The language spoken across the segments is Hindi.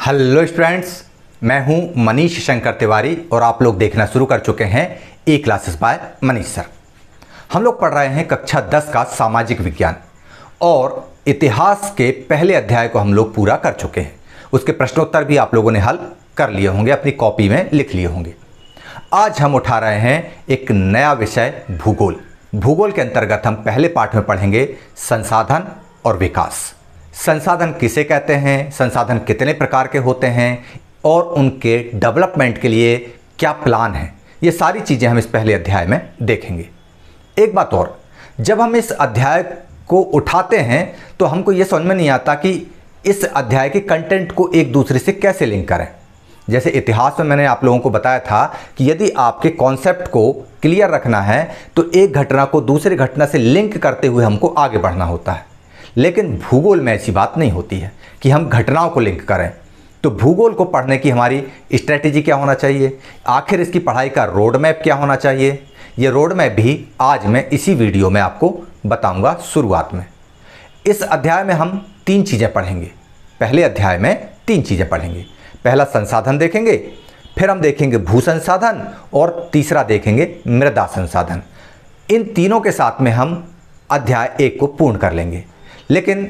हेलो स्टूडेंट्स, मैं हूं मनीष शंकर तिवारी और आप लोग देखना शुरू कर चुके हैं ई क्लासेस बाय मनीष सर। हम लोग पढ़ रहे हैं कक्षा 10 का सामाजिक विज्ञान और इतिहास के पहले अध्याय को हम लोग पूरा कर चुके हैं। उसके प्रश्नोत्तर भी आप लोगों ने हल कर लिए होंगे, अपनी कॉपी में लिख लिए होंगे। आज हम उठा रहे हैं एक नया विषय भूगोल। भूगोल के अंतर्गत हम पहले पाठ में पढ़ेंगे संसाधन और विकास। संसाधन किसे कहते हैं, संसाधन कितने प्रकार के होते हैं और उनके डेवलपमेंट के लिए क्या प्लान है, ये सारी चीज़ें हम इस पहले अध्याय में देखेंगे। एक बात और, जब हम इस अध्याय को उठाते हैं तो हमको ये समझ में नहीं आता कि इस अध्याय के कंटेंट को एक दूसरे से कैसे लिंक करें। जैसे इतिहास में मैंने आप लोगों को बताया था कि यदि आपके कॉन्सेप्ट को क्लियर रखना है तो एक घटना को दूसरी घटना से लिंक करते हुए हमको आगे बढ़ना होता है। लेकिन भूगोल में ऐसी बात नहीं होती है कि हम घटनाओं को लिंक करें। तो भूगोल को पढ़ने की हमारी स्ट्रेटेजी क्या होना चाहिए, आखिर इसकी पढ़ाई का रोड मैप क्या होना चाहिए, ये रोड मैप भी आज मैं इसी वीडियो में आपको बताऊंगा। शुरुआत में इस अध्याय में हम 3 चीज़ें पढ़ेंगे। पहले अध्याय में 3 चीज़ें पढ़ेंगे। पहला संसाधन देखेंगे, फिर हम देखेंगे भू संसाधन और तीसरा देखेंगे मृदा संसाधन। इन तीनों के साथ में हम अध्याय 1 को पूर्ण कर लेंगे। लेकिन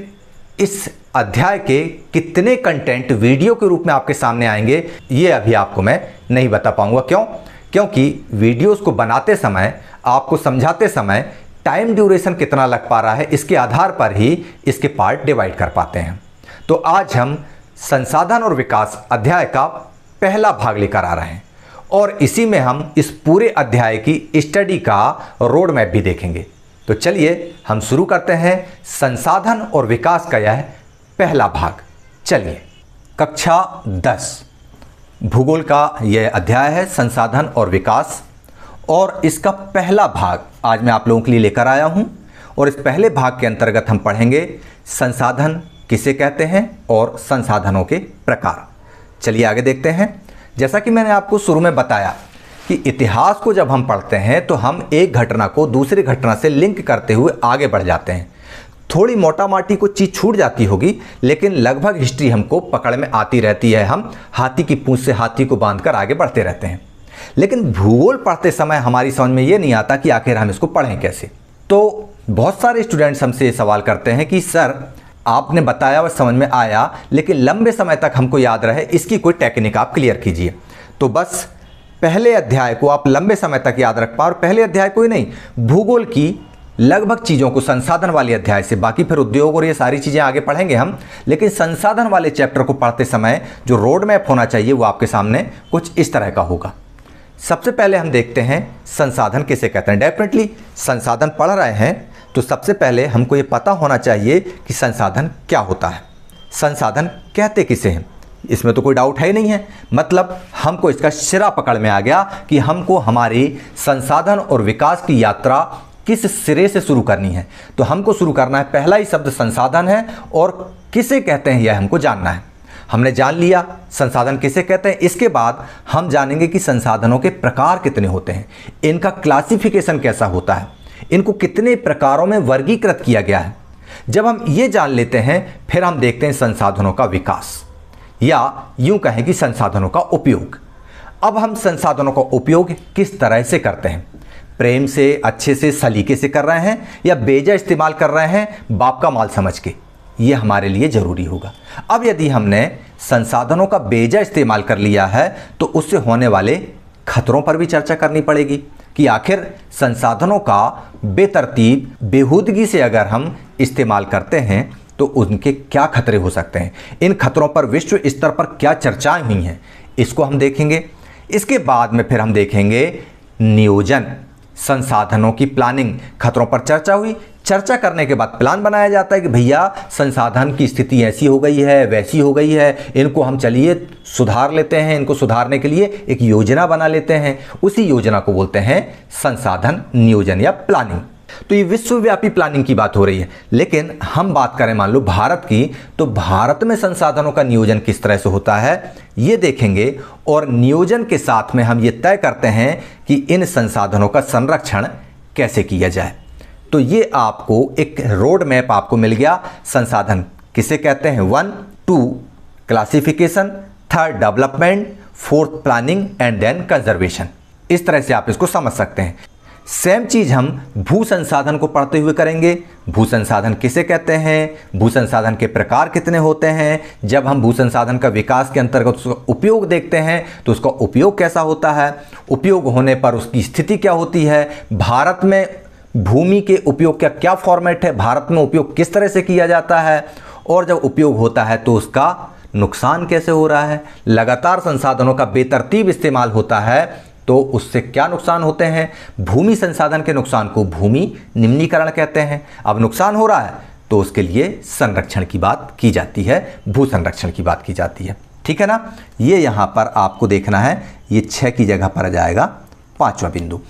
इस अध्याय के कितने कंटेंट वीडियो के रूप में आपके सामने आएंगे ये अभी आपको मैं नहीं बता पाऊंगा। क्यों? क्योंकि वीडियोस को बनाते समय, आपको समझाते समय टाइम ड्यूरेशन कितना लग पा रहा है, इसके आधार पर ही इसके पार्ट डिवाइड कर पाते हैं। तो आज हम संसाधन और विकास अध्याय का पहला भाग लेकर आ रहे हैं और इसी में हम इस पूरे अध्याय की स्टडी का रोड मैप भी देखेंगे। तो चलिए हम शुरू करते हैं संसाधन और विकास का यह पहला भाग। चलिए, कक्षा 10 भूगोल का यह अध्याय है संसाधन और विकास और इसका पहला भाग आज मैं आप लोगों के लिए लेकर आया हूं। और इस पहले भाग के अंतर्गत हम पढ़ेंगे संसाधन किसे कहते हैं और संसाधनों के प्रकार। चलिए आगे देखते हैं। जैसा कि मैंने आपको शुरू में बताया कि इतिहास को जब हम पढ़ते हैं तो हम एक घटना को दूसरी घटना से लिंक करते हुए आगे बढ़ जाते हैं। थोड़ी मोटा माटी को चीज़ छूट जाती होगी, लेकिन लगभग हिस्ट्री हमको पकड़ में आती रहती है। हम हाथी की पूंछ से हाथी को बांधकर आगे बढ़ते रहते हैं। लेकिन भूगोल पढ़ते समय हमारी समझ में ये नहीं आता कि आखिर हम इसको पढ़ें कैसे। तो बहुत सारे स्टूडेंट्स हमसे ये सवाल करते हैं कि सर आपने बताया वह समझ में आया, लेकिन लंबे समय तक हमको याद रहे, इसकी कोई टेक्निक आप क्लियर कीजिए। तो बस पहले अध्याय को आप लंबे समय तक याद रख पाओ और पहले अध्याय को ही नहीं, भूगोल की लगभग चीज़ों को संसाधन वाले अध्याय से, बाकी फिर उद्योग और ये सारी चीज़ें आगे पढ़ेंगे हम, लेकिन संसाधन वाले चैप्टर को पढ़ते समय जो रोड मैप होना चाहिए वो आपके सामने कुछ इस तरह का होगा। सबसे पहले हम देखते हैं संसाधन किसे कहते हैं। डेफिनेटली संसाधन पढ़ रहे हैं तो सबसे पहले हमको ये पता होना चाहिए कि संसाधन क्या होता है, संसाधन कहते किसे हैं। इसमें तो कोई डाउट है ही नहीं है। मतलब हमको इसका सिरा पकड़ में आ गया कि हमको हमारी संसाधन और विकास की यात्रा किस सिरे से शुरू करनी है। तो हमको शुरू करना है, पहला ही शब्द संसाधन है और किसे कहते हैं यह हमको जानना है। हमने जान लिया संसाधन किसे कहते हैं, इसके बाद हम जानेंगे कि संसाधनों के प्रकार कितने होते हैं, इनका क्लासिफिकेशन कैसा होता है, इनको कितने प्रकारों में वर्गीकृत किया गया है। जब हम ये जान लेते हैं फिर हम देखते हैं संसाधनों का विकास, या यूं कहें कि संसाधनों का उपयोग। अब हम संसाधनों का उपयोग किस तरह से करते हैं, प्रेम से, अच्छे से, सलीके से कर रहे हैं या बेजा इस्तेमाल कर रहे हैं बाप का माल समझ के, ये हमारे लिए ज़रूरी होगा। अब यदि हमने संसाधनों का बेजा इस्तेमाल कर लिया है तो उससे होने वाले खतरों पर भी चर्चा करनी पड़ेगी कि आखिर संसाधनों का बेतरतीब, बेहूदगी से अगर हम इस्तेमाल करते हैं तो उनके क्या खतरे हो सकते हैं, इन खतरों पर विश्व स्तर पर क्या चर्चाएं हुई हैं, इसको हम देखेंगे। इसके बाद में फिर हम देखेंगे नियोजन, संसाधनों की प्लानिंग। खतरों पर चर्चा हुई, चर्चा करने के बाद प्लान बनाया जाता है कि भैया संसाधन की स्थिति ऐसी हो गई है, वैसी हो गई है, इनको हम चलिए सुधार लेते हैं, इनको सुधारने के लिए एक योजना बना लेते हैं। उसी योजना को बोलते हैं संसाधन नियोजन या प्लानिंग। तो ये विश्वव्यापी प्लानिंग की बात हो रही है। लेकिन हम बात करें मान लो भारत की, तो भारत में संसाधनों का नियोजन किस तरह से होता है ये देखेंगे और नियोजन के साथ में हम ये तय करते हैं कि इन संसाधनों का संरक्षण कैसे किया जाए। तो ये आपको एक रोड मैप आपको मिल गया। संसाधन किसे कहते हैं 1, 2 classification, third development, fourth planning and then conservation. इस तरह से आप इसको समझ सकते हैं। सेम चीज हम भू संसाधन को पढ़ते हुए करेंगे। भू संसाधन किसे कहते हैं, भू संसाधन के प्रकार कितने होते हैं, जब हम भू संसाधन का विकास के अंतर्गत उसका उपयोग देखते हैं तो उसका उपयोग कैसा होता है, उपयोग होने पर उसकी स्थिति क्या होती है, भारत में भूमि के उपयोग का क्या फॉर्मेट है, भारत में उपयोग किस तरह से किया जाता है, और जब उपयोग होता है तो उसका नुकसान कैसे हो रहा है। लगातार संसाधनों का बेतरतीब इस्तेमाल होता है तो उससे क्या नुकसान होते हैं। भूमि संसाधन के नुकसान को भूमि निम्नीकरण कहते हैं। अब नुकसान हो रहा है तो उसके लिए संरक्षण की बात की जाती है, भू संरक्षण की बात की जाती है। ठीक है ना। ये यहाँ पर आपको देखना है, ये 6 की जगह पर आ जाएगा 5वां बिंदु।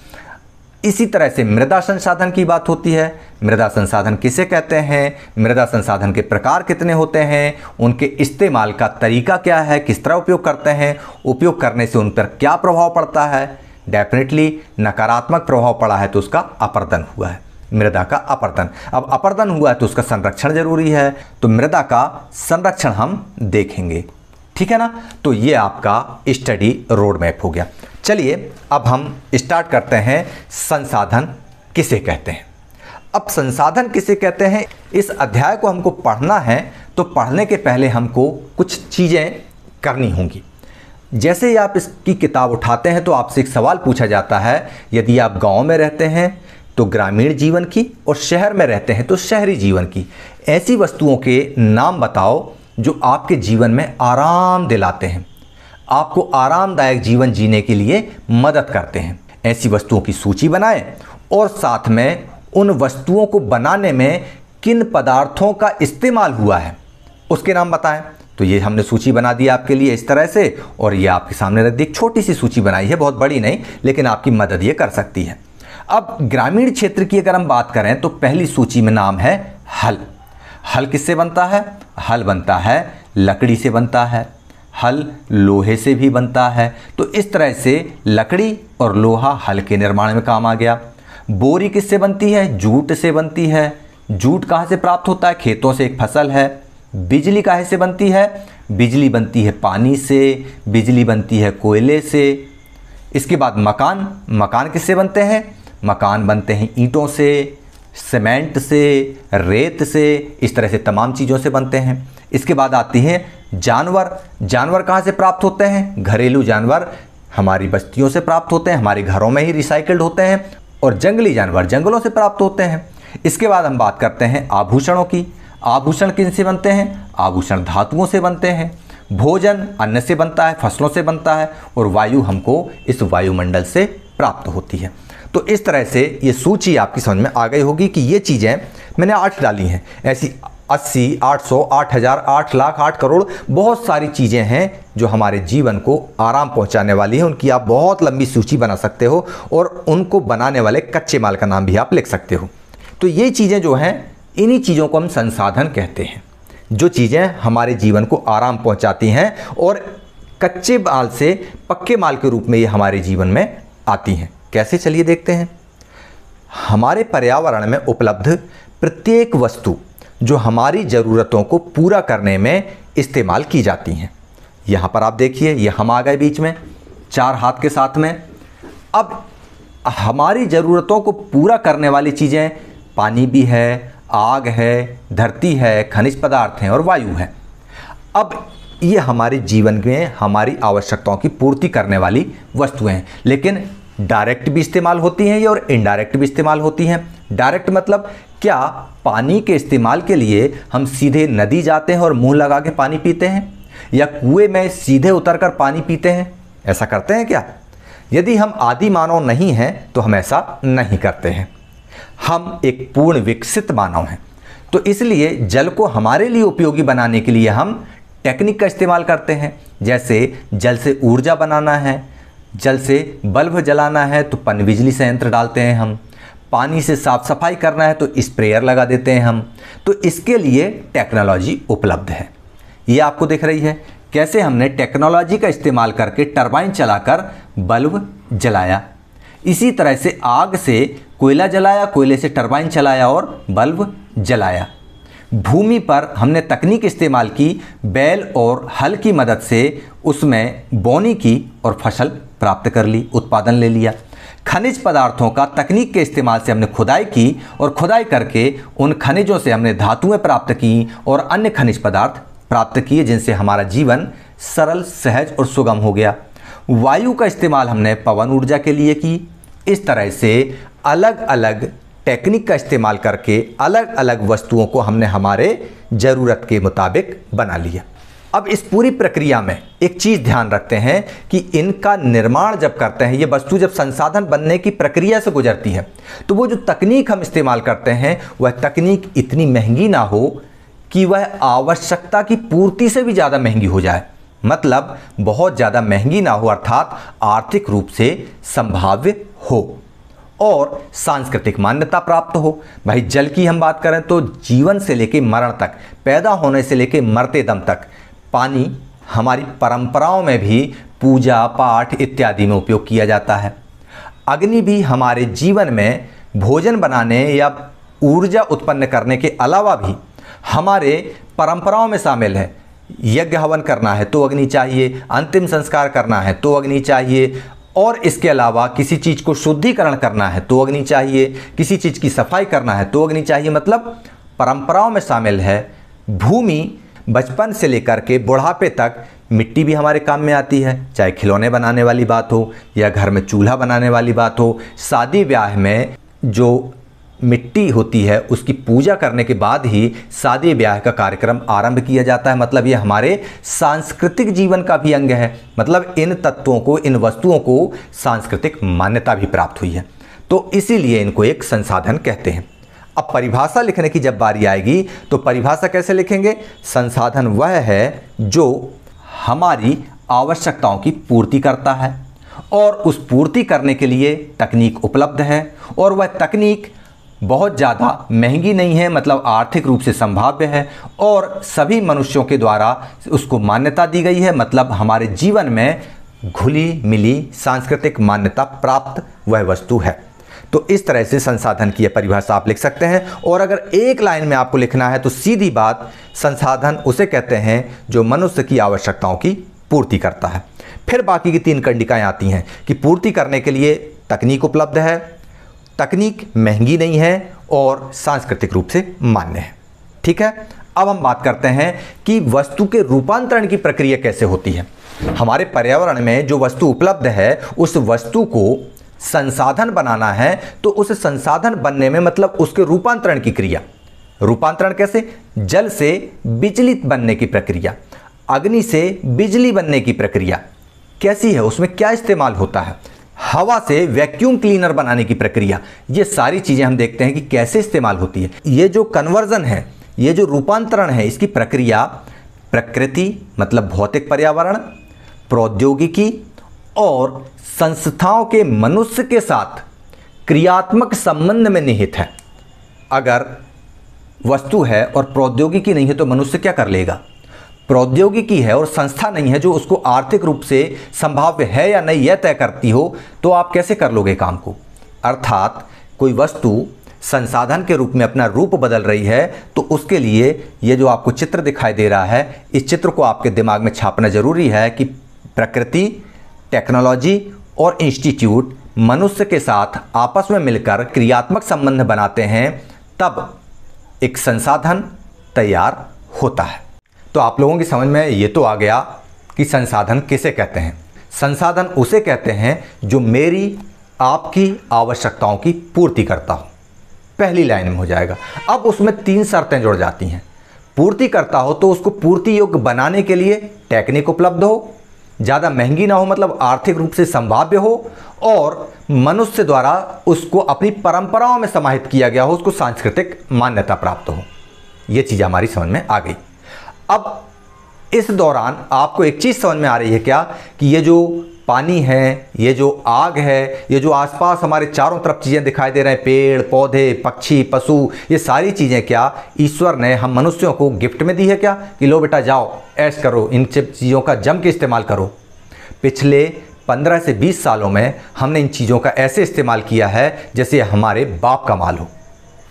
इसी तरह से मृदा संसाधन की बात होती है। मृदा संसाधन किसे कहते हैं, मृदा संसाधन के प्रकार कितने होते हैं, उनके इस्तेमाल का तरीका क्या है, किस तरह उपयोग करते हैं, उपयोग करने से उन पर क्या प्रभाव पड़ता है। डेफिनेटली नकारात्मक प्रभाव पड़ा है तो उसका अपर्दन हुआ है, मृदा का अपर्दन। अब अपर्दन हुआ है तो उसका संरक्षण जरूरी है, तो मृदा का संरक्षण हम देखेंगे। ठीक है ना। तो ये आपका स्टडी रोड मैप हो गया। चलिए अब हम स्टार्ट करते हैं, संसाधन किसे कहते हैं। अब संसाधन किसे कहते हैं, इस अध्याय को हमको पढ़ना है तो पढ़ने के पहले हमको कुछ चीज़ें करनी होंगी। जैसे ही आप इसकी किताब उठाते हैं तो आपसे एक सवाल पूछा जाता है, यदि आप गांव में रहते हैं तो ग्रामीण जीवन की, और शहर में रहते हैं तो शहरी जीवन की ऐसी वस्तुओं के नाम बताओ जो आपके जीवन में आराम दिलाते हैं, आपको आरामदायक जीवन जीने के लिए मदद करते हैं। ऐसी वस्तुओं की सूची बनाएं और साथ में उन वस्तुओं को बनाने में किन पदार्थों का इस्तेमाल हुआ है उसके नाम बताएं। तो ये हमने सूची बना दी आपके लिए इस तरह से, और ये आपके सामने रख दी। एक छोटी सी सूची बनाई है, बहुत बड़ी नहीं, लेकिन आपकी मदद ये कर सकती है। अब ग्रामीण क्षेत्र की अगर हम बात करें तो पहली सूची में नाम है हल। हल किससे बनता है, हल बनता है लकड़ी से बनता है, हल लोहे से भी बनता है। तो इस तरह से लकड़ी और लोहा हल के निर्माण में काम आ गया। बोरी किससे बनती है, जूट से बनती है। जूट कहाँ से प्राप्त होता है, खेतों से, एक फसल है। बिजली काहे से बनती है, बिजली बनती है पानी से, बिजली बनती है कोयले से। इसके बाद मकान, मकान किससे बनते हैं, मकान बनते हैं ईंटों से, सीमेंट से, रेत से, इस तरह से तमाम चीज़ों से बनते हैं। इसके बाद आती है जानवर। जानवर कहाँ से प्राप्त होते हैं, घरेलू जानवर हमारी बस्तियों से प्राप्त होते हैं, हमारे घरों में ही रिसाइकल्ड होते हैं। और जंगली जानवर जंगलों से प्राप्त होते हैं। इसके बाद हम बात करते हैं आभूषणों की। आभूषण किनसे बनते हैं, आभूषण धातुओं से बनते हैं। भोजन अन्न से बनता है, फसलों से बनता है। और वायु हमको इस वायुमंडल से प्राप्त होती है। तो इस तरह से ये सूची आपकी समझ में आ गई होगी कि ये चीज़ें मैंने 8 डाली हैं। ऐसी 80, 800, 8000, 8 लाख, 8 करोड़ बहुत सारी चीज़ें हैं जो हमारे जीवन को आराम पहुंचाने वाली हैं। उनकी आप बहुत लंबी सूची बना सकते हो और उनको बनाने वाले कच्चे माल का नाम भी आप लिख सकते हो। तो ये चीज़ें जो हैं, इन्हीं चीज़ों को हम संसाधन कहते हैं, जो चीज़ें हमारे जीवन को आराम पहुंचाती हैं और कच्चे माल से पक्के माल के रूप में ये हमारे जीवन में आती हैं। कैसे, चलिए देखते हैं। हमारे पर्यावरण में उपलब्ध प्रत्येक वस्तु जो हमारी ज़रूरतों को पूरा करने में इस्तेमाल की जाती हैं। यहाँ पर आप देखिए, ये हम आ गए बीच में 4 हाथ के साथ में। अब हमारी ज़रूरतों को पूरा करने वाली चीज़ें पानी भी है, आग है, धरती है, खनिज पदार्थ हैं और वायु है। अब ये हमारे जीवन में हमारी आवश्यकताओं की पूर्ति करने वाली वस्तुएं हैं, लेकिन डायरेक्ट भी इस्तेमाल होती हैं ये और इनडायरेक्ट भी इस्तेमाल होती हैं। डायरेक्ट मतलब क्या, पानी के इस्तेमाल के लिए हम सीधे नदी जाते हैं और मुंह लगा के पानी पीते हैं, या कुएं में सीधे उतरकर पानी पीते हैं, ऐसा करते हैं क्या? यदि हम आदि मानव नहीं हैं तो हम ऐसा नहीं करते हैं। हम एक पूर्ण विकसित मानव हैं। तो इसलिए जल को हमारे लिए उपयोगी बनाने के लिए हम टेक्निक का इस्तेमाल करते हैं। जैसे जल से ऊर्जा बनाना है, जल से बल्ब जलाना है तो पनबिजली संयंत्र डालते हैं हम। पानी से साफ सफाई करना है तो स्प्रेयर लगा देते हैं हम। तो इसके लिए टेक्नोलॉजी उपलब्ध है। ये आपको दिख रही है कैसे हमने टेक्नोलॉजी का इस्तेमाल करके टरबाइन चलाकर बल्ब जलाया। इसी तरह से आग से कोयला जलाया, कोयले से टरबाइन चलाया और बल्ब जलाया। भूमि पर हमने तकनीक इस्तेमाल की, बैल और हल की मदद से उसमें बोनी की और फसल प्राप्त कर ली, उत्पादन ले लिया। खनिज पदार्थों का तकनीक के इस्तेमाल से हमने खुदाई की और खुदाई करके उन खनिजों से हमने धातुएं प्राप्त की और अन्य खनिज पदार्थ प्राप्त किए, जिनसे हमारा जीवन सरल, सहज और सुगम हो गया। वायु का इस्तेमाल हमने पवन ऊर्जा के लिए की। इस तरह से अलग अलग टेक्निक का इस्तेमाल करके अलग अलग वस्तुओं को हमने हमारे ज़रूरत के मुताबिक बना लिया। अब इस पूरी प्रक्रिया में एक चीज़ ध्यान रखते हैं कि इनका निर्माण जब करते हैं, ये वस्तु जब संसाधन बनने की प्रक्रिया से गुजरती है, तो वो जो तकनीक हम इस्तेमाल करते हैं वह तकनीक इतनी महंगी ना हो कि वह आवश्यकता की पूर्ति से भी ज़्यादा महंगी हो जाए। मतलब बहुत ज़्यादा महंगी ना हो, अर्थात आर्थिक रूप से संभाव्य हो और सांस्कृतिक मान्यता प्राप्त हो। भाई जल की हम बात करें तो जीवन से लेकर मरण तक, पैदा होने से लेकर मरते दम तक पानी हमारी परंपराओं में भी पूजा पाठ इत्यादि में उपयोग किया जाता है। अग्नि भी हमारे जीवन में भोजन बनाने या ऊर्जा उत्पन्न करने के अलावा भी हमारे परंपराओं में शामिल है। यज्ञ हवन करना है तो अग्नि चाहिए, अंतिम संस्कार करना है तो अग्नि चाहिए, और इसके अलावा किसी चीज़ को शुद्धिकरण करना है तो अग्नि चाहिए, किसी चीज़ की सफाई करना है तो अग्नि चाहिए। मतलब परंपराओं में शामिल है। भूमि बचपन से लेकर के बुढ़ापे तक मिट्टी भी हमारे काम में आती है, चाहे खिलौने बनाने वाली बात हो या घर में चूल्हा बनाने वाली बात हो। शादी ब्याह में जो मिट्टी होती है उसकी पूजा करने के बाद ही शादी ब्याह का कार्यक्रम आरंभ किया जाता है। मतलब ये हमारे सांस्कृतिक जीवन का भी अंग है। मतलब इन तत्वों को, इन वस्तुओं को सांस्कृतिक मान्यता भी प्राप्त हुई है, तो इसीलिए इनको एक संसाधन कहते हैं। अब परिभाषा लिखने की जब बारी आएगी तो परिभाषा कैसे लिखेंगे? संसाधन वह है जो हमारी आवश्यकताओं की पूर्ति करता है और उस पूर्ति करने के लिए तकनीक उपलब्ध है, और वह तकनीक बहुत ज़्यादा महंगी नहीं है, मतलब आर्थिक रूप से संभाव्य है और सभी मनुष्यों के द्वारा उसको मान्यता दी गई है। मतलब हमारे जीवन में घुली मिली सांस्कृतिक मान्यता प्राप्त वह वस्तु है। तो इस तरह से संसाधन की परिभाषा आप लिख सकते हैं। और अगर एक लाइन में आपको लिखना है तो सीधी बात, संसाधन उसे कहते हैं जो मनुष्य की आवश्यकताओं की पूर्ति करता है। फिर बाकी की 3 कंडिकाएँ आती हैं कि पूर्ति करने के लिए तकनीक उपलब्ध है, तकनीक महंगी नहीं है और सांस्कृतिक रूप से मान्य है। ठीक है, अब हम बात करते हैं कि वस्तु के रूपांतरण की प्रक्रिया कैसे होती है। हमारे पर्यावरण में जो वस्तु उपलब्ध है उस वस्तु को संसाधन बनाना है, तो उस संसाधन बनने में मतलब उसके रूपांतरण की क्रिया। रूपांतरण कैसे? जल से बिजली बनने की प्रक्रिया, अग्नि से बिजली बनने की प्रक्रिया कैसी है, उसमें क्या इस्तेमाल होता है, हवा से वैक्यूम क्लीनर बनाने की प्रक्रिया, ये सारी चीज़ें हम देखते हैं कि कैसे इस्तेमाल होती है। ये जो कन्वर्जन है, ये जो रूपांतरण है, इसकी प्रक्रिया प्रकृति मतलब भौतिक पर्यावरण, प्रौद्योगिकी और संस्थाओं के मनुष्य के साथ क्रियात्मक संबंध में निहित है। अगर वस्तु है और प्रौद्योगिकी नहीं है तो मनुष्य क्या कर लेगा? प्रौद्योगिकी है और संस्था नहीं है जो उसको आर्थिक रूप से संभाव्य है या नहीं यह तय करती हो, तो आप कैसे कर लोगे काम को? अर्थात कोई वस्तु संसाधन के रूप में अपना रूप बदल रही है तो उसके लिए ये जो आपको चित्र दिखाई दे रहा है, इस चित्र को आपके दिमाग में छापना जरूरी है कि प्रकृति, टेक्नोलॉजी और इंस्टीट्यूट मनुष्य के साथ आपस में मिलकर क्रियात्मक संबंध बनाते हैं, तब एक संसाधन तैयार होता है। तो आप लोगों की समझ में ये तो आ गया कि संसाधन किसे कहते हैं। संसाधन उसे कहते हैं जो मेरी आपकी आवश्यकताओं की पूर्ति करता हो। पहली लाइन में हो जाएगा। अब उसमें 3 शर्तें जुड़ जाती हैं। पूर्ति करता हो तो उसको पूर्ति योग्य बनाने के लिए टेक्निक उपलब्ध हो, ज़्यादा महंगी ना हो मतलब आर्थिक रूप से संभाव्य हो, और मनुष्य द्वारा उसको अपनी परंपराओं में समाहित किया गया हो, उसको सांस्कृतिक मान्यता प्राप्त हो। ये चीज़ हमारी समझ में आ गई। अब इस दौरान आपको एक चीज़ समझ में आ रही है क्या कि ये जो पानी है, ये जो आग है, ये जो आसपास हमारे चारों तरफ चीज़ें दिखाई दे रहे हैं, पेड़ पौधे, पक्षी, पशु, ये सारी चीज़ें क्या ईश्वर ने हम मनुष्यों को गिफ्ट में दी है क्या कि लो बेटा जाओ ऐश करो, इन चीज़ों का जम के इस्तेमाल करो? पिछले 15 से 20 सालों में हमने इन चीज़ों का ऐसे इस्तेमाल किया है जैसे हमारे बाप का माल हो।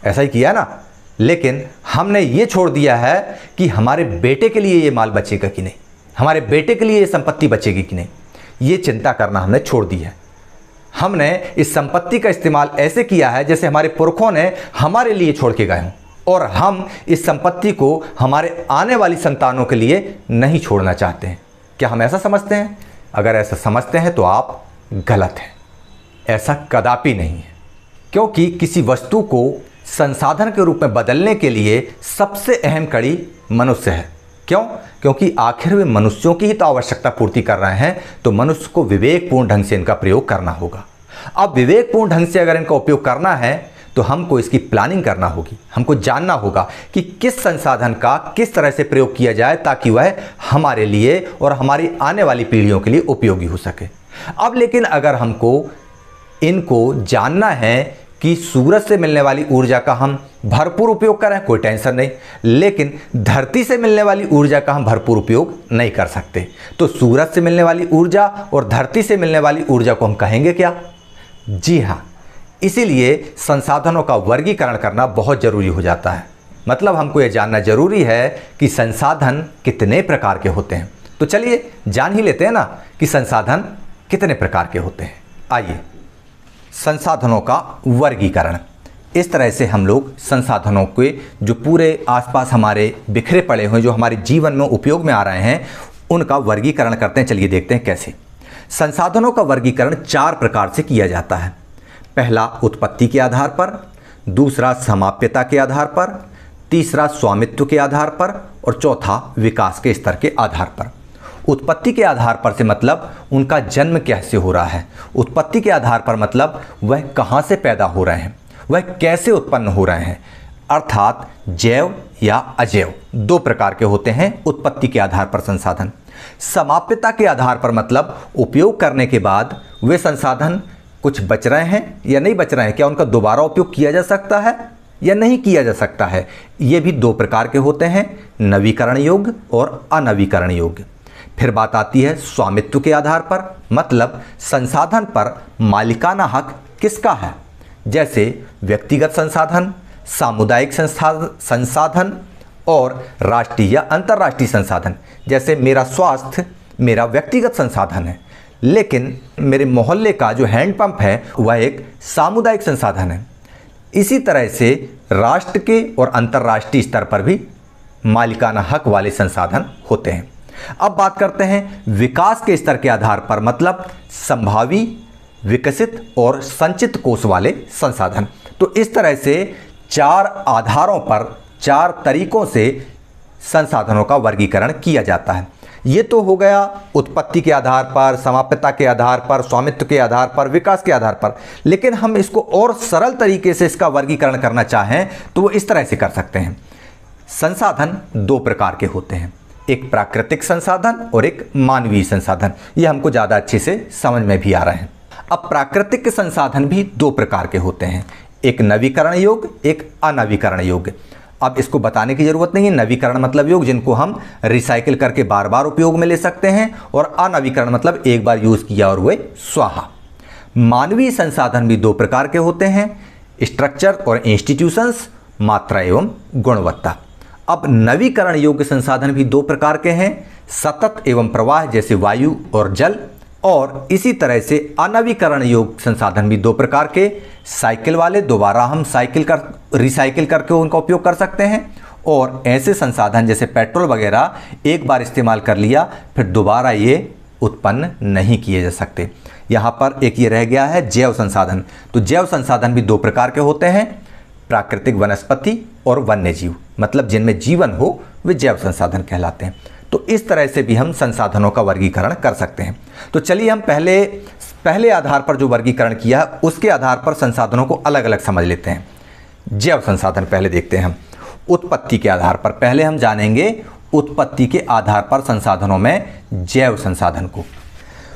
ऐसा ही किया ना। लेकिन हमने ये छोड़ दिया है कि हमारे बेटे के लिए ये माल बचेगा कि नहीं, हमारे बेटे के लिए ये संपत्ति बचेगी कि नहीं, ये चिंता करना हमने छोड़ दी है। हमने इस संपत्ति का इस्तेमाल ऐसे किया है जैसे हमारे पुरखों ने हमारे लिए छोड़ के गए हों, और हम इस संपत्ति को हमारे आने वाली संतानों के लिए नहीं छोड़ना चाहते हैं। क्या हम ऐसा समझते हैं? अगर ऐसा समझते हैं तो आप गलत हैं। ऐसा कदापि नहीं है, क्योंकि किसी वस्तु को संसाधन के रूप में बदलने के लिए सबसे अहम कड़ी मनुष्य है। क्यों? क्योंकि आखिर वे मनुष्यों की ही तो आवश्यकता पूर्ति कर रहे हैं, तो मनुष्य को विवेकपूर्ण ढंग से इनका प्रयोग करना होगा। अब विवेकपूर्ण ढंग से अगर इनका उपयोग करना है तो हमको इसकी प्लानिंग करना होगी, हमको जानना होगा कि किस संसाधन का किस तरह से प्रयोग किया जाए ताकि वह हमारे लिए और हमारी आने वाली पीढ़ियों के लिए उपयोगी हो सके। अब लेकिन अगर हमको इनको जानना है कि सूरज से मिलने वाली ऊर्जा का हम भरपूर उपयोग करें, कोई टेंशन नहीं, लेकिन धरती से मिलने वाली ऊर्जा का हम भरपूर उपयोग नहीं कर सकते, तो सूरज से मिलने वाली ऊर्जा और धरती से मिलने वाली ऊर्जा को हम कहेंगे क्या? जी हाँ, इसीलिए संसाधनों का वर्गीकरण करना बहुत ज़रूरी हो जाता है। मतलब हमको ये जानना जरूरी है कि संसाधन कितने प्रकार के होते हैं। तो चलिए जान ही लेते हैं ना कि संसाधन कितने प्रकार के होते हैं। आइए, संसाधनों का वर्गीकरण। इस तरह से हम लोग संसाधनों के जो पूरे आसपास हमारे बिखरे पड़े हुए, जो हमारे जीवन में उपयोग में आ रहे हैं, उनका वर्गीकरण करते हैं। चलिए देखते हैं कैसे। संसाधनों का वर्गीकरण 4 प्रकार से किया जाता है। पहला उत्पत्ति के आधार पर, दूसरा समाप्यता के आधार पर, तीसरा स्वामित्व के आधार पर और चौथा विकास के स्तर के आधार पर। उत्पत्ति के आधार पर से मतलब उनका जन्म कैसे हो रहा है। उत्पत्ति के आधार पर मतलब वह कहाँ से पैदा हो रहे हैं, वह कैसे उत्पन्न हो रहे हैं, अर्थात जैव या अजैव 2 प्रकार के होते हैं उत्पत्ति के आधार पर संसाधन। समाप्यता के आधार पर मतलब उपयोग करने के बाद वे संसाधन कुछ बच रहे हैं या नहीं बच रहे हैं, क्या उनका दोबारा उपयोग किया जा सकता है या नहीं किया जा सकता है। ये भी 2 प्रकार के होते हैं, नवीकरण योग्य और अनवीकरण योग्य। फिर बात आती है स्वामित्व के आधार पर, मतलब संसाधन पर मालिकाना हक किसका है, जैसे व्यक्तिगत संसाधन, सामुदायिक संसाधन और राष्ट्रीय या अंतर्राष्ट्रीय संसाधन। जैसे मेरा स्वास्थ्य मेरा व्यक्तिगत संसाधन है, लेकिन मेरे मोहल्ले का जो हैंडपंप है वह एक सामुदायिक संसाधन है। इसी तरह से राष्ट्र के और अंतर्राष्ट्रीय स्तर पर भी मालिकाना हक वाले संसाधन होते हैं। अब बात करते हैं विकास के स्तर के आधार पर, मतलब संभावी, विकसित और संचित कोष वाले संसाधन। तो इस तरह से 4 आधारों पर 4 तरीकों से संसाधनों का वर्गीकरण किया जाता है। ये तो हो गया उत्पत्ति के आधार पर, समाप्यता के आधार पर, स्वामित्व के आधार पर, विकास के आधार पर। लेकिन हम इसको और सरल तरीके से इसका वर्गीकरण करना चाहें तो वो इस तरह से कर सकते हैं। संसाधन 2 प्रकार के होते हैं, एक प्राकृतिक संसाधन और एक मानवीय संसाधन। ये हमको ज़्यादा अच्छे से समझ में भी आ रहे हैं। अब प्राकृतिक संसाधन भी 2 प्रकार के होते हैं, एक नवीकरण योग्य, एक अनवीकरण योग्य। अब इसको बताने की ज़रूरत नहीं है। नवीकरण मतलब योग्य, जिनको हम रिसाइकिल करके बार बार उपयोग में ले सकते हैं, और अनवीकरण मतलब एक बार यूज़ किया और वे स्वाहा। मानवीय संसाधन भी 2 प्रकार के होते हैं, स्ट्रक्चर और इंस्टीट्यूशंस, मात्रा एवं गुणवत्ता। अब नवीकरण योग्य संसाधन भी 2 प्रकार के हैं, सतत एवं प्रवाह जैसे वायु और जल। और इसी तरह से अनवीकरण योग्य संसाधन भी 2 प्रकार के, साइकिल वाले, दोबारा हम रिसाइकिल करके उनका उपयोग कर सकते हैं, और ऐसे संसाधन जैसे पेट्रोल वगैरह एक बार इस्तेमाल कर लिया फिर दोबारा ये उत्पन्न नहीं किए जा सकते। यहाँ पर एक ये रह गया है जैव संसाधन। तो जैव संसाधन भी 2 प्रकार के होते हैं, प्राकृतिक वनस्पति और वन्य जीव, मतलब जिनमें जीवन हो वे जैव संसाधन कहलाते हैं। तो इस तरह से भी हम संसाधनों का वर्गीकरण कर सकते हैं। तो चलिए हम पहले आधार पर जो वर्गीकरण किया उसके आधार पर संसाधनों को अलग अलग समझ लेते हैं। जैव संसाधन पहले देखते हैं हम। उत्पत्ति के आधार पर पहले हम जानेंगे उत्पत्ति के आधार पर संसाधनों में जैव संसाधन को।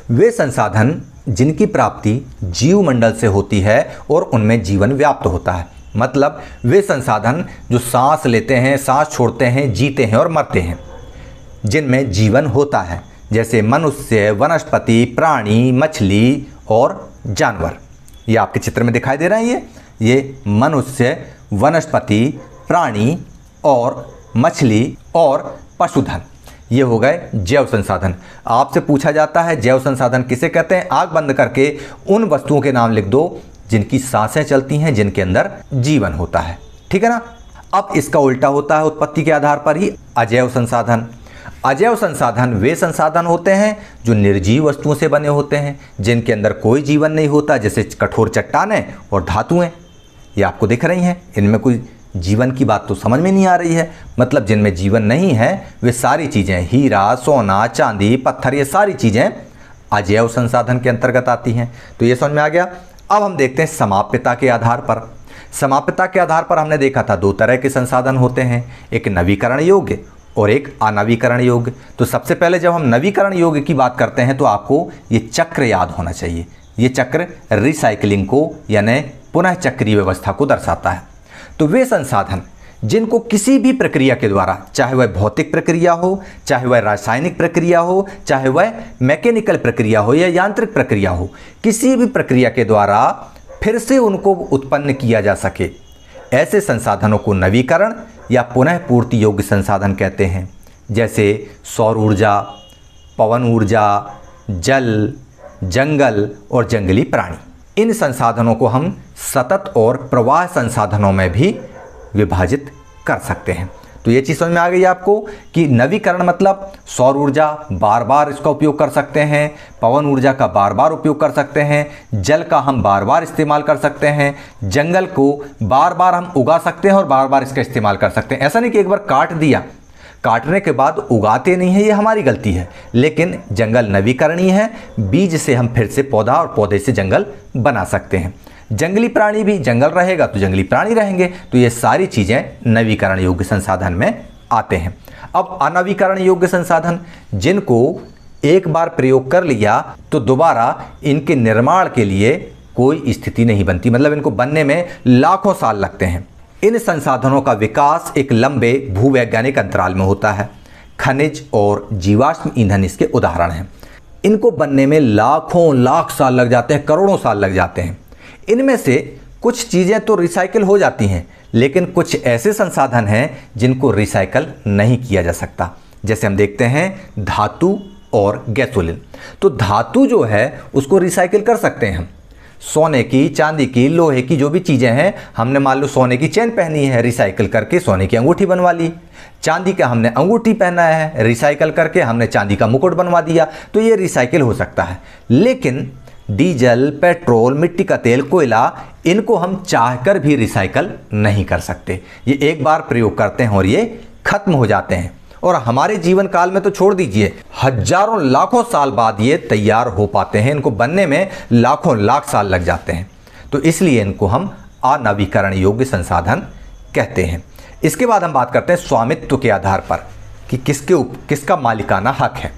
वे संसाधन जिनकी प्राप्ति जीवमंडल से होती है और उनमें जीवन व्याप्त होता है, मतलब वे संसाधन जो सांस लेते हैं, सांस छोड़ते हैं, जीते हैं और मरते हैं, जिनमें जीवन होता है, जैसे मनुष्य, वनस्पति, प्राणी, मछली और जानवर। ये आपके चित्र में दिखाई दे रहे हैं। ये मनुष्य, वनस्पति, प्राणी और मछली और पशुधन, ये हो गए जैव संसाधन। आपसे पूछा जाता है जैव संसाधन किसे कहते हैं, आंख बंद करके उन वस्तुओं के नाम लिख दो जिनकी सांसें चलती हैं, जिनके अंदर जीवन होता है, ठीक है ना। अब इसका उल्टा होता है उत्पत्ति के आधार पर ही अजैव संसाधन। अजैव संसाधन वे संसाधन होते हैं जो निर्जीव वस्तुओं से बने होते हैं, जिनके अंदर कोई जीवन नहीं होता, जैसे कठोर चट्टानें और धातुएं, ये आपको दिख रही हैं। इनमें कोई जीवन की बात तो समझ में नहीं आ रही है, मतलब जिनमें जीवन नहीं है वे सारी चीज़ें, हीरा, सोना, चांदी, पत्थर, ये सारी चीज़ें अजैव संसाधन के अंतर्गत आती हैं। तो ये समझ में आ गया। अब हम देखते हैं समाप्यता के आधार पर। समाप्यता के आधार पर हमने देखा था दो तरह के संसाधन होते हैं, एक नवीकरण योग्य और एक अनवीकरण योग्य। तो सबसे पहले जब हम नवीकरण योग्य की बात करते हैं तो आपको ये चक्र याद होना चाहिए। ये चक्र रिसाइकलिंग को यानी पुनः चक्रीय व्यवस्था को दर्शाता है। तो वे संसाधन जिनको किसी भी प्रक्रिया के द्वारा, चाहे वह भौतिक प्रक्रिया हो, चाहे वह रासायनिक प्रक्रिया हो, चाहे वह मैकेनिकल प्रक्रिया हो या यांत्रिक प्रक्रिया हो, किसी भी प्रक्रिया के द्वारा फिर से उनको उत्पन्न किया जा सके, ऐसे संसाधनों को नवीकरण या पुनः पूर्ति योग्य संसाधन कहते हैं। जैसे सौर ऊर्जा, पवन ऊर्जा, जल, जंगल और जंगली प्राणी। इन संसाधनों को हम सतत और प्रवाह संसाधनों में भी विभाजित कर सकते हैं। तो ये चीज़ समझ में आ गई आपको कि नवीकरण मतलब सौर ऊर्जा बार बार इसका उपयोग कर सकते हैं, पवन ऊर्जा का बार बार उपयोग कर सकते हैं, जल का हम बार बार इस्तेमाल कर सकते हैं, जंगल को बार बार हम उगा सकते हैं और बार बार इसका इस्तेमाल कर सकते हैं। ऐसा नहीं कि एक बार काट दिया, काटने के बाद उगाते नहीं है, ये हमारी गलती है, लेकिन जंगल नवीकरणीय है। बीज से हम फिर से पौधा और पौधे से जंगल बना सकते हैं। जंगली प्राणी भी, जंगल रहेगा तो जंगली प्राणी रहेंगे। तो ये सारी चीज़ें नवीकरण योग्य संसाधन में आते हैं। अब अनवीकरण योग्य संसाधन, जिनको एक बार प्रयोग कर लिया तो दोबारा इनके निर्माण के लिए कोई स्थिति नहीं बनती, मतलब इनको बनने में लाखों साल लगते हैं। इन संसाधनों का विकास एक लंबे भूवैज्ञानिक अंतराल में होता है। खनिज और जीवाश्म ईंधन इसके उदाहरण हैं। इनको बनने में लाखों लाख साल लग जाते हैं, करोड़ों साल लग जाते हैं। इनमें से कुछ चीज़ें तो रिसाइकिल हो जाती हैं, लेकिन कुछ ऐसे संसाधन हैं जिनको रिसाइकिल नहीं किया जा सकता। जैसे हम देखते हैं धातु और गैसोलीन। तो धातु जो है उसको रिसाइकिल कर सकते हैं हम। सोने की, चांदी की, लोहे की जो भी चीज़ें हैं, हमने मान लो सोने की चेन पहनी है, रिसाइकिल करके सोने की अंगूठी बनवा ली। चांदी का हमने अंगूठी पहना है, रिसाइकिल करके हमने चांदी का मुकुट बनवा दिया। तो ये रिसाइकिल हो सकता है। लेकिन डीजल, पेट्रोल, मिट्टी का तेल, कोयला, इनको हम चाहकर भी रिसाइकिल नहीं कर सकते। ये एक बार प्रयोग करते हैं और ये खत्म हो जाते हैं। और हमारे जीवन काल में तो छोड़ दीजिए, हजारों लाखों साल बाद ये तैयार हो पाते हैं। इनको बनने में लाखों लाख साल लग जाते हैं। तो इसलिए इनको हम अनवीकरण योग्य संसाधन कहते हैं। इसके बाद हम बात करते हैं स्वामित्व के आधार पर कि किसका मालिकाना हक है।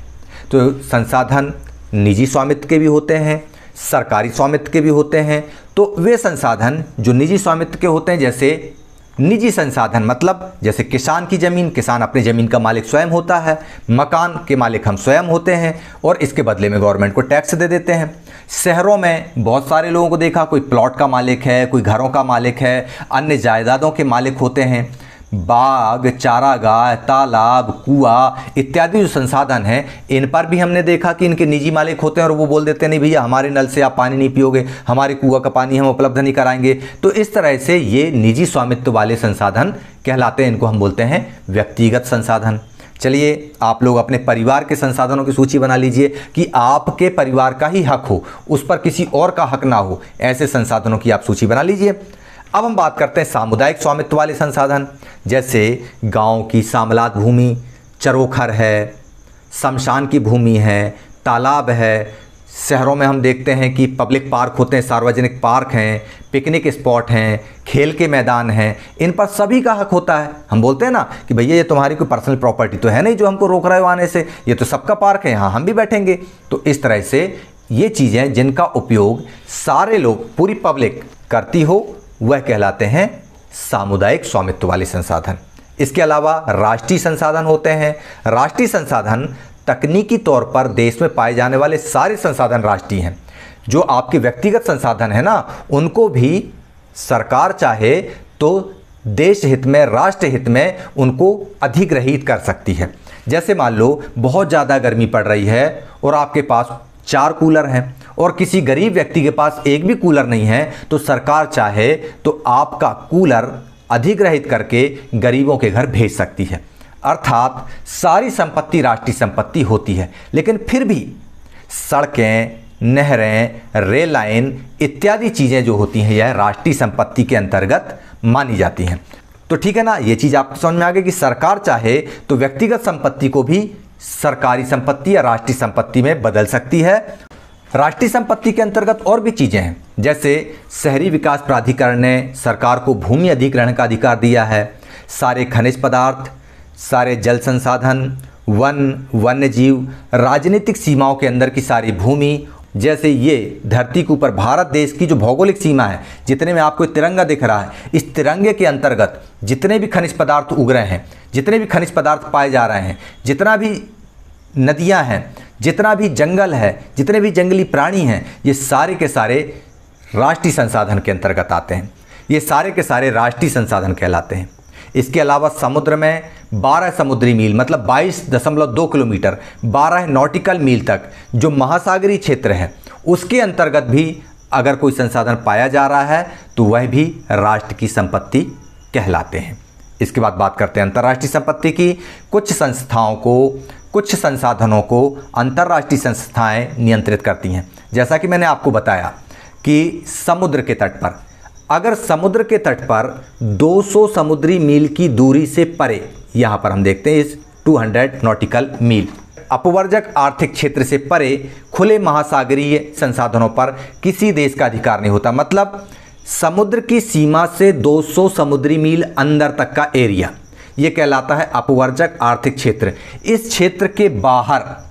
तो संसाधन निजी स्वामित्व के भी होते हैं, सरकारी स्वामित्व के भी होते हैं। तो वे संसाधन जो निजी स्वामित्व के होते हैं, जैसे निजी संसाधन मतलब जैसे किसान की ज़मीन, किसान अपनी ज़मीन का मालिक स्वयं होता है। मकान के मालिक हम स्वयं होते हैं और इसके बदले में गवर्नमेंट को टैक्स दे देते हैं। शहरों में बहुत सारे लोगों को देखा, कोई प्लॉट का मालिक है, कोई घरों का मालिक है, अन्य जायदादों के मालिक होते हैं। बाग, चारागाह, तालाब, कुआं इत्यादि जो संसाधन हैं, इन पर भी हमने देखा कि इनके निजी मालिक होते हैं और वो बोल देते हैं नहीं भैया हमारे नल से आप पानी नहीं पियोगे, हमारे कुआं का पानी हम उपलब्ध नहीं कराएंगे। तो इस तरह से ये निजी स्वामित्व वाले संसाधन कहलाते हैं। इनको हम बोलते हैं व्यक्तिगत संसाधन। चलिए आप लोग अपने परिवार के संसाधनों की सूची बना लीजिए कि आपके परिवार का ही हक हो, उस पर किसी और का हक ना हो। ऐसे संसाधनों की आप सूची बना लीजिए। अब हम बात करते हैं सामुदायिक स्वामित्व वाले संसाधन, जैसे गांव की सामलात भूमि, चरोखर है, शमशान की भूमि है, तालाब है। शहरों में हम देखते हैं कि पब्लिक पार्क होते हैं, सार्वजनिक पार्क हैं, पिकनिक स्पॉट हैं, खेल के मैदान हैं। इन पर सभी का हक होता है। हम बोलते हैं ना कि भैया ये तुम्हारी कोई पर्सनल प्रॉपर्टी तो है नहीं जो हमको रोक रहे हो आने से, ये तो सबका पार्क है, यहाँ हम भी बैठेंगे। तो इस तरह से ये चीज़ें जिनका उपयोग सारे लोग, पूरी पब्लिक करती हो, वह कहलाते हैं सामुदायिक स्वामित्व वाले संसाधन। इसके अलावा राष्ट्रीय संसाधन होते हैं। राष्ट्रीय संसाधन तकनीकी तौर पर देश में पाए जाने वाले सारे संसाधन राष्ट्रीय हैं। जो आपके व्यक्तिगत संसाधन है ना, उनको भी सरकार चाहे तो देश हित में, राष्ट्र हित में उनको अधिग्रहित कर सकती है। जैसे मान लो बहुत ज़्यादा गर्मी पड़ रही है और आपके पास 4 कूलर हैं और किसी गरीब व्यक्ति के पास एक भी कूलर नहीं है, तो सरकार चाहे तो आपका कूलर अधिग्रहित करके गरीबों के घर भेज सकती है। अर्थात सारी संपत्ति राष्ट्रीय संपत्ति होती है, लेकिन फिर भी सड़कें, नहरें, रेल लाइन इत्यादि चीज़ें जो होती हैं यह राष्ट्रीय संपत्ति के अंतर्गत मानी जाती हैं। तो ठीक है ना, ये चीज़ आपको समझ में आ गई कि सरकार चाहे तो व्यक्तिगत संपत्ति को भी सरकारी संपत्ति या राष्ट्रीय संपत्ति में बदल सकती है। राष्ट्रीय संपत्ति के अंतर्गत और भी चीज़ें हैं, जैसे शहरी विकास प्राधिकरण ने सरकार को भूमि अधिग्रहण का अधिकार दिया है। सारे खनिज पदार्थ, सारे जल संसाधन, वन, वन्य जीव, राजनीतिक सीमाओं के अंदर की सारी भूमि, जैसे ये धरती के ऊपर भारत देश की जो भौगोलिक सीमा है, जितने में आपको तिरंगा दिख रहा है, इस तिरंगे के अंतर्गत जितने भी खनिज पदार्थ उग रहे हैं, जितने भी खनिज पदार्थ पाए जा रहे हैं, जितना भी नदियां हैं, जितना भी जंगल है, जितने भी जंगली प्राणी हैं, ये सारे के सारे राष्ट्रीय संसाधन के अंतर्गत आते हैं। ये सारे के सारे राष्ट्रीय संसाधन कहलाते हैं। इसके अलावा समुद्र में 12 समुद्री मील मतलब 22.2 किलोमीटर, 12 नॉटिकल मील तक जो महासागरीय क्षेत्र है, उसके अंतर्गत भी अगर कोई संसाधन पाया जा रहा है तो वह भी राष्ट्र की संपत्ति कहलाते हैं। इसके बाद बात करते हैं अंतर्राष्ट्रीय संपत्ति की। कुछ संस्थाओं को, कुछ संसाधनों को अंतर्राष्ट्रीय संस्थाएं नियंत्रित करती हैं। जैसा कि मैंने आपको बताया कि समुद्र के तट पर, अगर समुद्र के तट पर 200 समुद्री मील की दूरी से परे, यहाँ पर हम देखते हैं इस 200 नॉटिकल मील, अपवर्जक आर्थिक क्षेत्र से परे खुले महासागरीय संसाधनों पर किसी देश का अधिकार नहीं होता। मतलब समुद्र की सीमा से 200 समुद्री मील अंदर तक का एरिया, ये कहलाता है अपवर्जक आर्थिक क्षेत्र। इस क्षेत्र के बाहर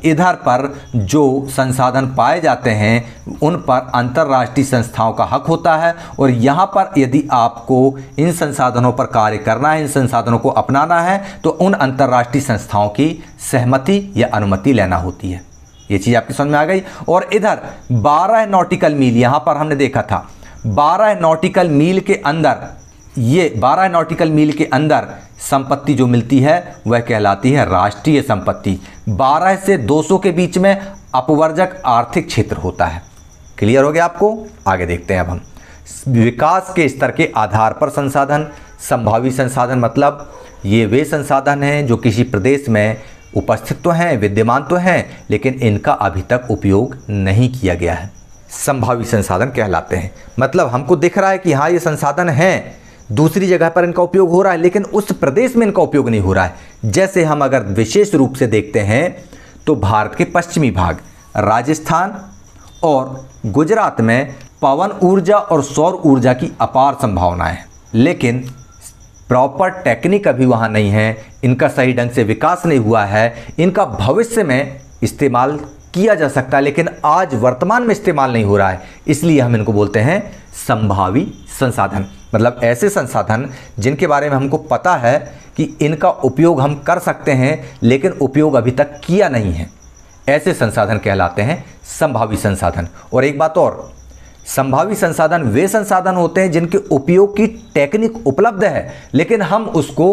इधर पर जो संसाधन पाए जाते हैं उन पर अंतर्राष्ट्रीय संस्थाओं का हक होता है। और यहाँ पर यदि आपको इन संसाधनों पर कार्य करना है, इन संसाधनों को अपनाना है, तो उन अंतर्राष्ट्रीय संस्थाओं की सहमति या अनुमति लेना होती है। ये चीज़ आपकी समझ में आ गई। और इधर 12 नॉटिकल मील, यहाँ पर हमने देखा था 12 नॉटिकल मील के अंदर, ये 12 नॉटिकल मील के अंदर संपत्ति जो मिलती है वह कहलाती है राष्ट्रीय संपत्ति। 12 से 200 के बीच में अपवर्जक आर्थिक क्षेत्र होता है। क्लियर हो गया आपको? आगे देखते हैं अब हम विकास के स्तर के आधार पर संसाधन। संभावी संसाधन मतलब ये वे संसाधन हैं जो किसी प्रदेश में उपस्थित तो हैं, विद्यमान तो हैं, लेकिन इनका अभी तक उपयोग नहीं किया गया है, संभावी संसाधन कहलाते हैं। मतलब हमको दिख रहा है कि हाँ ये संसाधन हैं, दूसरी जगह पर इनका उपयोग हो रहा है, लेकिन उस प्रदेश में इनका उपयोग नहीं हो रहा है। जैसे हम अगर विशेष रूप से देखते हैं तो भारत के पश्चिमी भाग, राजस्थान और गुजरात में पवन ऊर्जा और सौर ऊर्जा की अपार संभावनाएं हैं, लेकिन प्रॉपर टेक्निक अभी वहाँ नहीं है, इनका सही ढंग से विकास नहीं हुआ है। इनका भविष्य में इस्तेमाल किया जा सकता है, लेकिन आज वर्तमान में इस्तेमाल नहीं हो रहा है, इसलिए हम इनको बोलते हैं संभावी संसाधन। मतलब ऐसे संसाधन जिनके बारे में हमको पता है कि इनका उपयोग हम कर सकते हैं, लेकिन उपयोग अभी तक किया नहीं है, ऐसे संसाधन कहलाते हैं संभावी संसाधन। और एक बात और, संभावी संसाधन वे संसाधन होते हैं जिनके उपयोग की टेक्निक उपलब्ध है, लेकिन हम उसको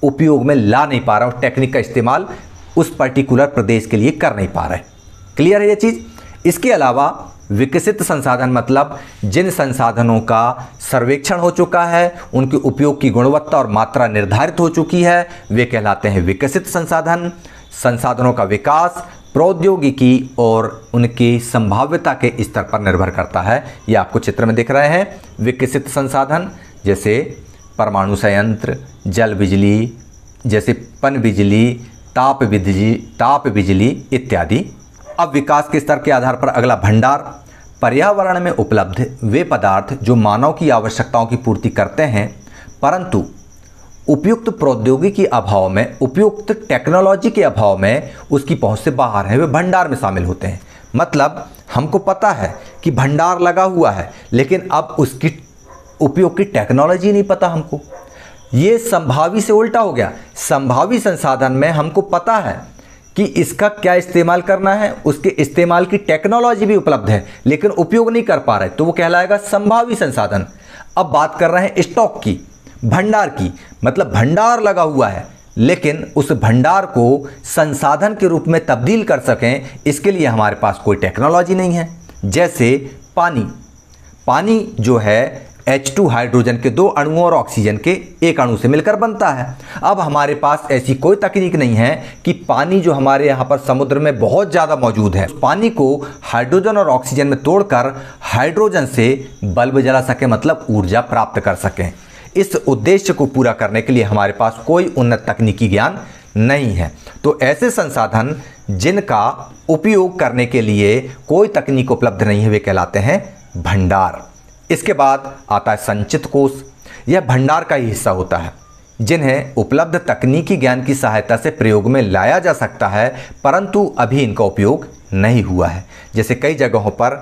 उपयोग में ला नहीं पा रहे हैं, टेक्निक का इस्तेमाल उस पर्टिकुलर प्रदेश के लिए कर नहीं पा रहे। क्लियर है ये चीज़? इसके अलावा विकसित संसाधन मतलब जिन संसाधनों का सर्वेक्षण हो चुका है, उनके उपयोग की गुणवत्ता और मात्रा निर्धारित हो चुकी है, वे कहलाते हैं विकसित संसाधन। संसाधनों का विकास प्रौद्योगिकी और उनकी संभाव्यता के स्तर पर निर्भर करता है। ये आपको चित्र में दिख रहे हैं विकसित संसाधन, जैसे परमाणु संयंत्र, जल बिजली, जैसे पन बिजली, ताप बिजली इत्यादि। अब विकास के स्तर के आधार पर अगला भंडार, पर्यावरण में उपलब्ध वे पदार्थ जो मानव की आवश्यकताओं की पूर्ति करते हैं, परंतु उपयुक्त प्रौद्योगिकी के अभाव में, उपयुक्त टेक्नोलॉजी के अभाव में उसकी पहुंच से बाहर है, वे भंडार में शामिल होते हैं। मतलब हमको पता है कि भंडार लगा हुआ है, लेकिन अब उसकी उपयोग की टेक्नोलॉजी नहीं पता हमको। ये संभावी से उल्टा हो गया। संभावी संसाधन में हमको पता है कि इसका क्या इस्तेमाल करना है, उसके इस्तेमाल की टेक्नोलॉजी भी उपलब्ध है, लेकिन उपयोग नहीं कर पा रहे, तो वो कहलाएगा संभावी संसाधन। अब बात कर रहे हैं स्टॉक की, भंडार की, मतलब भंडार लगा हुआ है, लेकिन उस भंडार को संसाधन के रूप में तब्दील कर सकें, इसके लिए हमारे पास कोई टेक्नोलॉजी नहीं है। जैसे पानी जो है H2 हाइड्रोजन के 2 अणुओं और ऑक्सीजन के 1 अणु से मिलकर बनता है। अब हमारे पास ऐसी कोई तकनीक नहीं है कि पानी जो हमारे यहाँ पर समुद्र में बहुत ज़्यादा मौजूद है, पानी को हाइड्रोजन और ऑक्सीजन में तोड़कर हाइड्रोजन से बल्ब जला सके, मतलब ऊर्जा प्राप्त कर सकें। इस उद्देश्य को पूरा करने के लिए हमारे पास कोई उन्नत तकनीकी ज्ञान नहीं है। तो ऐसे संसाधन जिनका उपयोग करने के लिए कोई तकनीक उपलब्ध नहीं है, वे कहलाते हैं भंडार। इसके बाद आता है संचित कोष। यह भंडार का ही हिस्सा होता है, जिन्हें उपलब्ध तकनीकी ज्ञान की सहायता से प्रयोग में लाया जा सकता है, परंतु अभी इनका उपयोग नहीं हुआ है। जैसे कई जगहों पर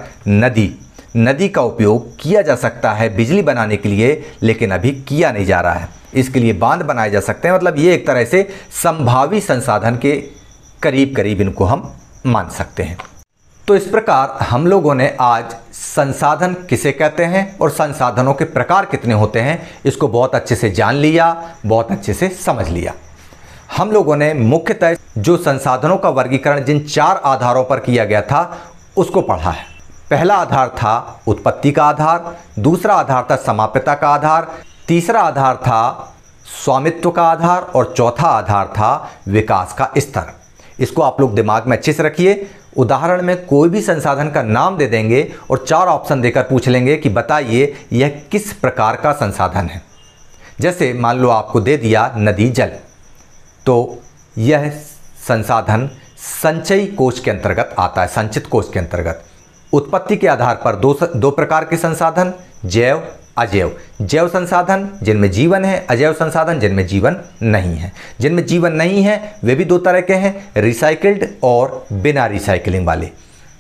नदी का उपयोग किया जा सकता है बिजली बनाने के लिए, लेकिन अभी किया नहीं जा रहा है। इसके लिए बांध बनाए जा सकते हैं, मतलब ये एक तरह से संभावी संसाधन के करीब करीब इनको हम मान सकते हैं। तो इस प्रकार हम लोगों ने आज संसाधन किसे कहते हैं और संसाधनों के प्रकार कितने होते हैं, इसको बहुत अच्छे से जान लिया, बहुत अच्छे से समझ लिया। हम लोगों ने मुख्यतः जो संसाधनों का वर्गीकरण जिन 4 आधारों पर किया गया था उसको पढ़ा है। पहला आधार था उत्पत्ति का आधार, दूसरा आधार था समाप्यता का आधार, तीसरा आधार था स्वामित्व का आधार और चौथा आधार था विकास का स्तर। इसको आप लोग दिमाग में अच्छे से रखिए। उदाहरण में कोई भी संसाधन का नाम दे देंगे और 4 ऑप्शन देकर पूछ लेंगे कि बताइए यह किस प्रकार का संसाधन है। जैसे मान लो आपको दे दिया नदी जल, तो यह संसाधन संचयी कोष के अंतर्गत आता है, संचित कोष के अंतर्गत। उत्पत्ति के आधार पर दो प्रकार के संसाधन, जैव अजैव। जैव संसाधन जिनमें जीवन है, अजैव संसाधन जिनमें जीवन नहीं है। जिनमें जीवन नहीं है वे भी 2 तरह के हैं, रिसाइकिल्ड और बिना रिसाइकलिंग वाले।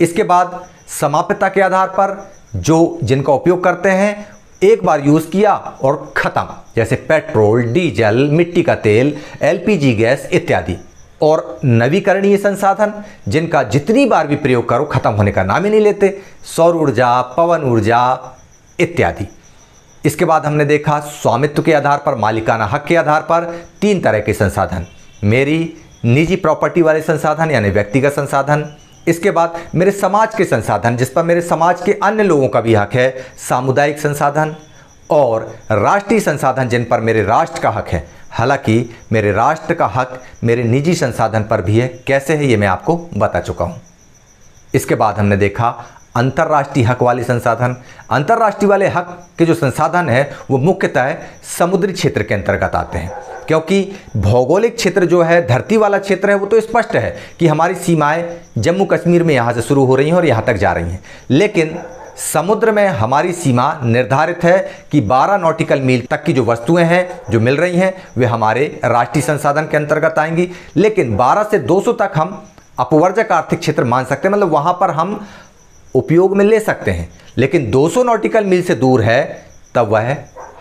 इसके बाद समाप्यता के आधार पर जिनका उपयोग करते हैं, एक बार यूज़ किया और ख़त्म, जैसे पेट्रोल, डीजल, मिट्टी का तेल, LPG गैस इत्यादि। और नवीकरणीय संसाधन जिनका जितनी बार भी प्रयोग करो ख़त्म होने का नाम ही नहीं लेते, सौर ऊर्जा, पवन ऊर्जा इत्यादि। इसके बाद हमने देखा स्वामित्व के आधार पर, मालिकाना हक के आधार पर 3 तरह के संसाधन, मेरी निजी प्रॉपर्टी वाले संसाधन यानी व्यक्तिगत संसाधन। इसके बाद मेरे समाज के संसाधन जिस पर मेरे समाज के अन्य लोगों का भी हक है, सामुदायिक संसाधन। और राष्ट्रीय संसाधन जिन पर मेरे राष्ट्र का हक है, हालांकि मेरे राष्ट्र का हक मेरे निजी संसाधन पर भी है। कैसे है ये मैं आपको बता चुका हूँ। इसके बाद हमने देखा अंतर्राष्ट्रीय हक वाले संसाधन। अंतर्राष्ट्रीय वाले हक के जो संसाधन है वो मुख्यतः समुद्री क्षेत्र के अंतर्गत आते हैं, क्योंकि भौगोलिक क्षेत्र जो है, धरती वाला क्षेत्र है, वो तो स्पष्ट है कि हमारी सीमाएं जम्मू कश्मीर में यहाँ से शुरू हो रही हैं और यहाँ तक जा रही हैं। लेकिन समुद्र में हमारी सीमा निर्धारित है कि 12 नॉटिकल मील तक की जो वस्तुएं हैं जो मिल रही हैं वे हमारे राष्ट्रीय संसाधन के अंतर्गत आएंगी। लेकिन 12 से 200 तक हम अपवर्जक आर्थिक क्षेत्र मान सकते हैं, मतलब वहाँ पर हम उपयोग में ले सकते हैं। लेकिन 200 नॉटिकल मील से दूर है तब वह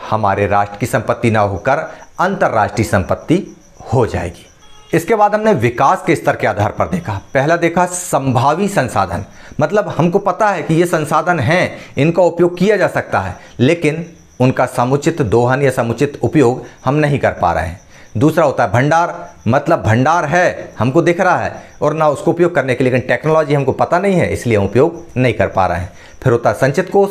हमारे राष्ट्र की संपत्ति ना होकर अंतर्राष्ट्रीय संपत्ति हो जाएगी। इसके बाद हमने विकास के स्तर के आधार पर देखा। पहला देखा संभावी संसाधन, मतलब हमको पता है कि ये संसाधन हैं, इनका उपयोग किया जा सकता है, लेकिन उनका समुचित दोहन या समुचित उपयोग हम नहीं कर पा रहे हैं। दूसरा होता है भंडार, मतलब भंडार है, हमको दिख रहा है और ना उसको उपयोग करने के लिए, लेकिन टेक्नोलॉजी हमको पता नहीं है इसलिए हम उपयोग नहीं कर पा रहे हैं। फिर होता है संचित कोष,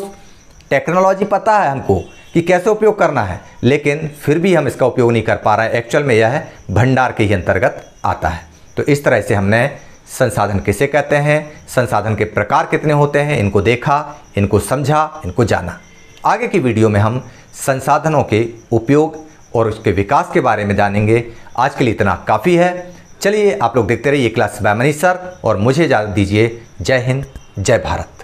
टेक्नोलॉजी पता है हमको कि कैसे उपयोग करना है, लेकिन फिर भी हम इसका उपयोग नहीं कर पा रहे हैं। एक्चुअल में यह भंडार के ही अंतर्गत आता है। तो इस तरह से हमने संसाधन किसे कहते हैं, संसाधन के प्रकार कितने होते हैं, इनको देखा, इनको समझा, इनको जाना। आगे की वीडियो में हम संसाधनों के उपयोग और उसके विकास के बारे में जानेंगे। आज के लिए इतना काफ़ी है। चलिए आप लोग देखते रहिए क्लास बाय मनीष सर और मुझे इजाज़त दीजिए। जय हिंद, जय भारत।